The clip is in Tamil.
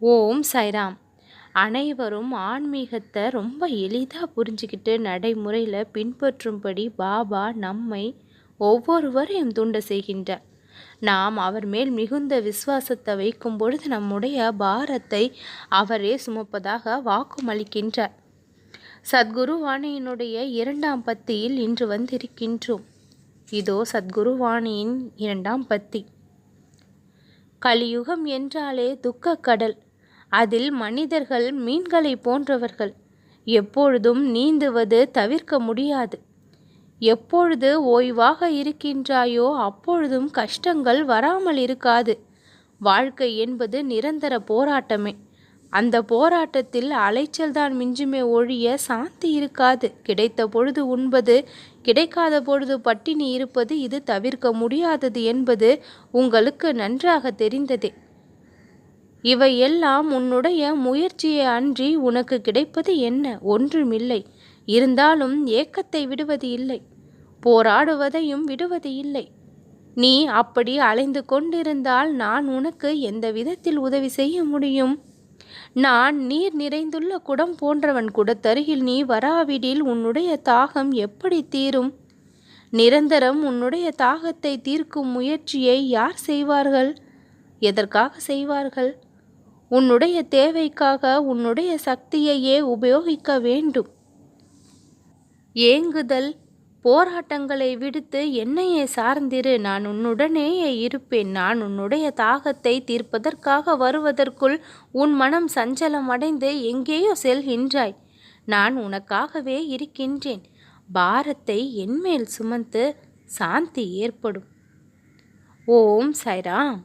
ஓம் சாய்ராம். அனைவரும் ஆன்மீகத்தை ரொம்ப எளிதாக புரிஞ்சுக்கிட்டு நடைமுறையில் பின்பற்றும்படி பாபா நம்மை ஒவ்வொருவரையும் தூண்ட செய்கின்றார். நாம் அவர் மேல் மிகுந்த விசுவாசத்தை வைக்கும் பொழுது நம்முடைய பாரத்தை அவரே சுமப்பதாக வாக்கும் அளிக்கின்றார். சத்குரு வாணியினுடைய 2ஆம் பத்தியில் இன்று வந்திருக்கின்றோம். இதோ சத்குரு வாணியின் 2ஆம் பத்தி. கலியுகம் என்றாலே துக்கக் கடல். அதில் மனிதர்கள் மீன்களை போன்றவர்கள். எப்பொழுதும் நீந்துவது தவிர்க்க முடியாது. எப்பொழுது ஓய்வாக இருக்கின்றாயோ அப்பொழுதும் கஷ்டங்கள் வராமல் இருக்காது. வாழ்க்கை என்பது நிரந்தர போராட்டமே. அந்த போராட்டத்தில் அலைச்சல்தான் மிஞ்சுமே ஒழிய சாந்தி இருக்காது. கிடைத்த பொழுது உண்பது, கிடைக்காத பொழுது பட்டினி இருப்பது இது தவிர்க்க முடியாதது என்பது உங்களுக்கு நன்றாக தெரிந்ததே. இவையெல்லாம் உன்னுடைய முயற்சியை அன்றி உனக்கு கிடைப்பது என்ன? ஒன்றுமில்லை. இருந்தாலும் ஏக்கத்தை விடுவது இல்லை, போராடுவதையும் விடுவது இல்லை. நீ அப்படி அலைந்து கொண்டிருந்தால் நான் உனக்கு எந்த விதத்தில் உதவி செய்ய முடியும்? நான் நீர் நிறைந்துள்ள குடம் போன்றவன். குடத்தருகில் நீ வராவிடில் உன்னுடைய தாகம் எப்படி தீரும்? நிரந்தரம் உன்னுடைய தாகத்தை தீர்க்கும் முயற்சியை யார் செய்வார்கள்? எதற்காக செய்வார்கள்? உன்னுடைய தேவைக்காக உன்னுடைய சக்தியையே உபயோகிக்க வேண்டும். ஏங்குதல், போராட்டங்களை விடுத்து என்னையே சார்ந்திரு. நான் உன்னுடனேயே இருப்பேன். நான் உன்னுடைய தாகத்தை தீர்ப்பதற்காக வருவதற்குள் உன் மனம் சஞ்சலம் அடைந்து எங்கேயோ செல்கின்றாய். நான் உனக்காகவே இருக்கின்றேன். பாரத்தை என்மேல் சுமந்து சாந்தி ஏற்படும். ஓம் சாய்ராம்.